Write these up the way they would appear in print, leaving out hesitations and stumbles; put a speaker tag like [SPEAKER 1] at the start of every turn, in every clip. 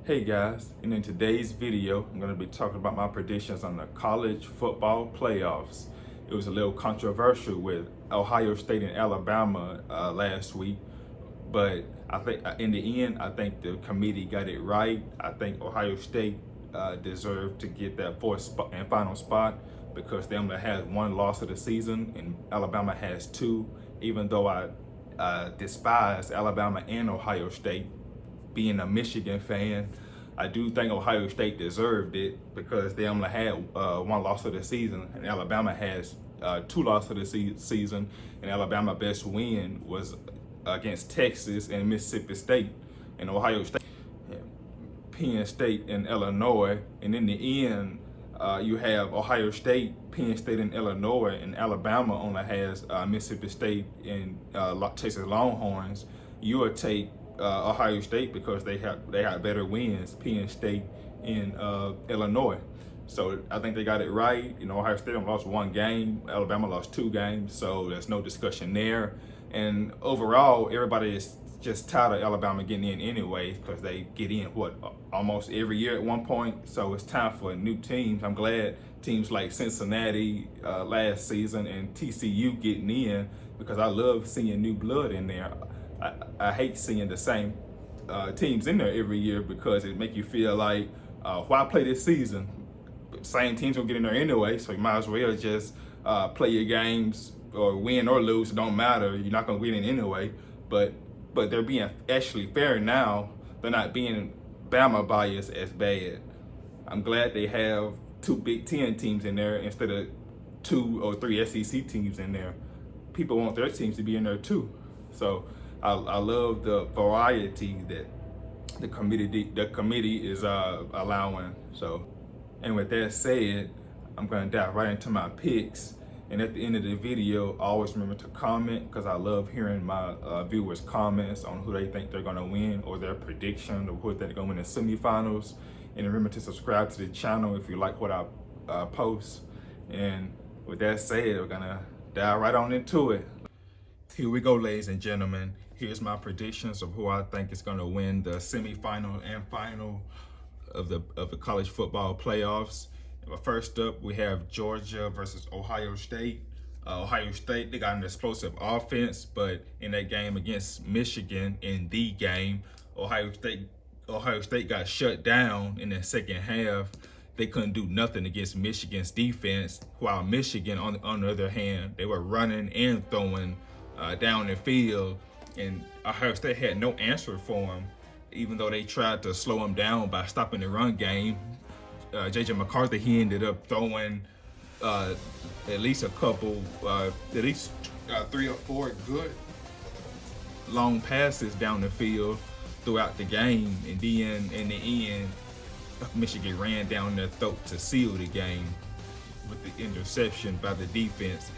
[SPEAKER 1] Hey guys, and in today's video, I'm going to be talking about my predictions on the college football playoffs. It was a little controversial with Ohio State and Alabama last week, but I think in the end, I think the committee got it right. I think Ohio State deserved to get that fourth spot and final spot because they only had one loss of the season and Alabama has two. Even though I despise Alabama and Ohio State, being a Michigan fan, I do think Ohio State deserved it because they only had one loss of the season, and Alabama has two losses of the season. And Alabama's best win was against Texas and Mississippi State, and Ohio State, Penn State, and Illinois. And in the end, you have Ohio State, Penn State, and Illinois, and Alabama only has Mississippi State and Texas Longhorns. You would take Ohio State because they have better wins, Penn State and Illinois. So I think they got it right. Ohio State lost one game, Alabama lost two games, so there's no discussion there. And overall, everybody is just tired of Alabama getting in anyways because they get in almost every year at one point. So it's time for new teams. I'm glad teams like Cincinnati last season and TCU getting in because I love seeing new blood in there. I hate seeing the same teams in there every year because it make you feel like, why play this season? Same teams will get in there anyway, so you might as well just play your games or win or lose. It don't matter. You're not gonna win it anyway. But they're being actually fair now. They're not being Bama biased as bad. I'm glad they have two Big Ten teams in there instead of two or three SEC teams in there. People want their teams to be in there too. So I love the variety that the committee is allowing. So, and with that said, I'm gonna dive right into my picks. And at the end of the video, always remember to comment because I love hearing my viewers' comments on who they think they're gonna win or their prediction of who they're gonna win in the semifinals. And remember to subscribe to the channel if you like what I post. And with that said, we're gonna dive right on into it. Here we go, ladies and gentlemen. Here's my predictions of who I think is going to win the semifinal and final of the college football playoffs. But first up, we have Georgia versus Ohio State. Ohio State, they got an explosive offense, but in that game against Michigan, in the game, Ohio State got shut down in the second half. They couldn't do nothing against Michigan's defense, while Michigan, on the other hand, they were running and throwing down the field, and Ohio State had no answer for them, even though they tried to slow them down by stopping the run game. J.J. McCarthy, he ended up throwing at least three or four good long passes down the field throughout the game, and then in the end, Michigan ran down their throat to seal the game with the interception by the defense.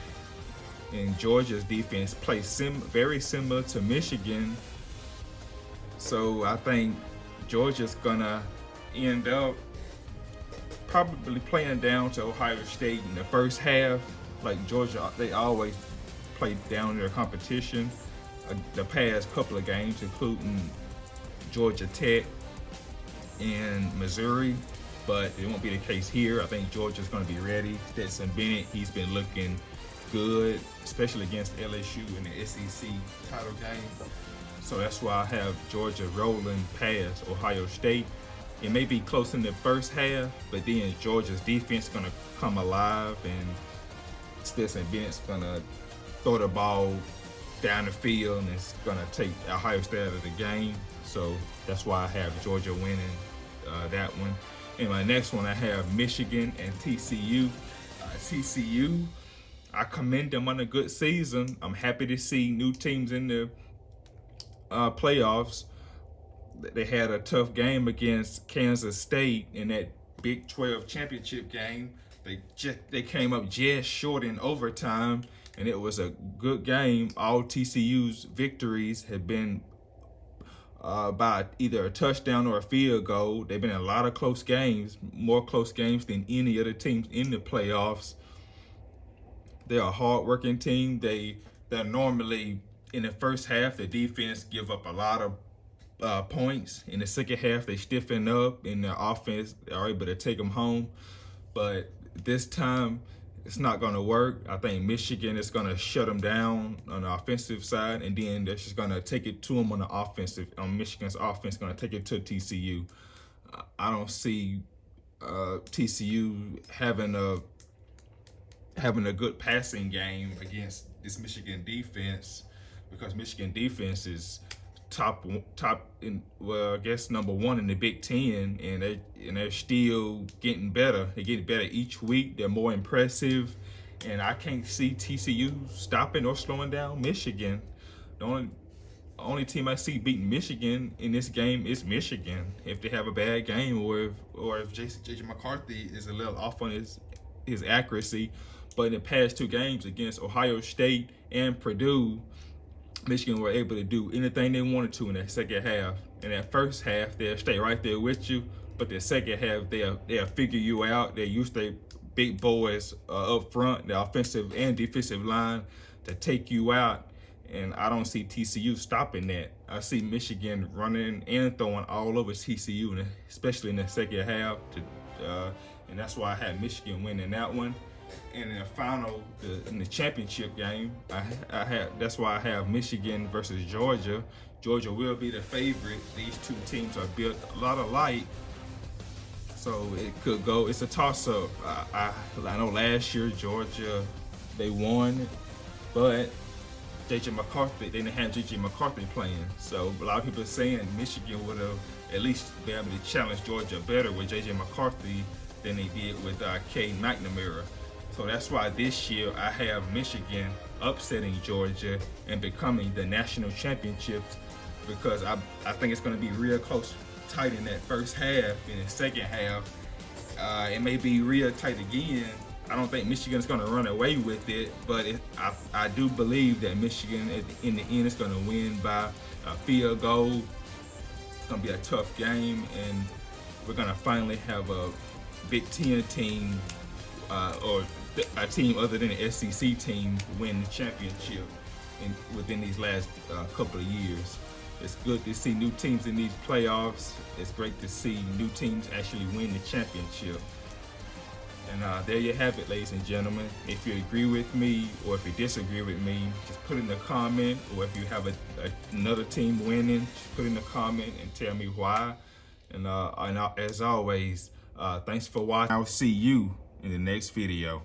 [SPEAKER 1] And Georgia's defense plays very similar to Michigan. So I think Georgia's gonna end up probably playing down to Ohio State in the first half. Like Georgia, they always play down their competition the past couple of games, including Georgia Tech and Missouri. But it won't be the case here. I think Georgia's gonna be ready. Stetson Bennett, he's been looking good, especially against LSU in the SEC title game. So that's why I have Georgia rolling past Ohio State. It may be close in the first half, but then Georgia's defense gonna come alive, and Stetson Bennett's gonna throw the ball down the field, and it's gonna take Ohio State out of the game. So that's why I have Georgia winning that one. In my next one, I have Michigan and TCU. TCU, I commend them on a good season. I'm happy to see new teams in the playoffs. They had a tough game against Kansas State in that Big 12 championship game. They came up just short in overtime, and it was a good game. All TCU's victories have been by either a touchdown or a field goal. They've been in a lot of close games, more close games than any other teams in the playoffs. They're a hard-working team. They're normally, in the first half, the defense give up a lot of points. In the second half, they stiffen up in their offense. They are able to take them home. But this time, it's not going to work. I think Michigan is going to shut them down on the offensive side, and then they're just going to take it to them on the offensive. On Michigan's offense, going to take it to TCU. I don't see TCU having a good passing game against this Michigan defense, because Michigan defense is top in, well, I guess number one in the Big Ten, and they're still getting better. They get better each week. They're more impressive, and I can't see TCU stopping or slowing down Michigan. The only team I see beating Michigan in this game is Michigan. If they have a bad game, or if JJ McCarthy is a little off on his accuracy. But in the past two games against Ohio State and Purdue, Michigan were able to do anything they wanted to in that second half. In that first half, they'll stay right there with you, but the second half, they'll figure you out. They use their big boys up front, the offensive and defensive line, to take you out. And I don't see TCU stopping that. I see Michigan running and throwing all over TCU, especially in the second half. And that's why I had Michigan winning that one. And in the final, in the championship game, that's why I have Michigan versus Georgia. Georgia will be the favorite. These two teams are built a lot alike, so it could go. It's a toss-up. I know last year Georgia, they won, but JJ McCarthy, they didn't have JJ McCarthy playing. So a lot of people are saying Michigan would have at least been able to challenge Georgia better with JJ McCarthy than they did with Cade McNamara. So that's why this year I have Michigan upsetting Georgia and becoming the national championships, because I think it's going to be real close, tight in that first half. In the second half, it may be real tight again. I don't think Michigan's going to run away with it, but I do believe that Michigan, in the end, is going to win by a field goal. It's going to be a tough game, and we're going to finally have a Big Ten team or a team other than the SEC team win the championship within these last couple of years. It's good to see new teams in these playoffs. It's great to see new teams actually win the championship. And there you have it, ladies and gentlemen. If you agree with me or if you disagree with me, just put in the comment. Or if you have another team winning, just put in the comment and tell me why. And as always, thanks for watching. I'll see you in the next video.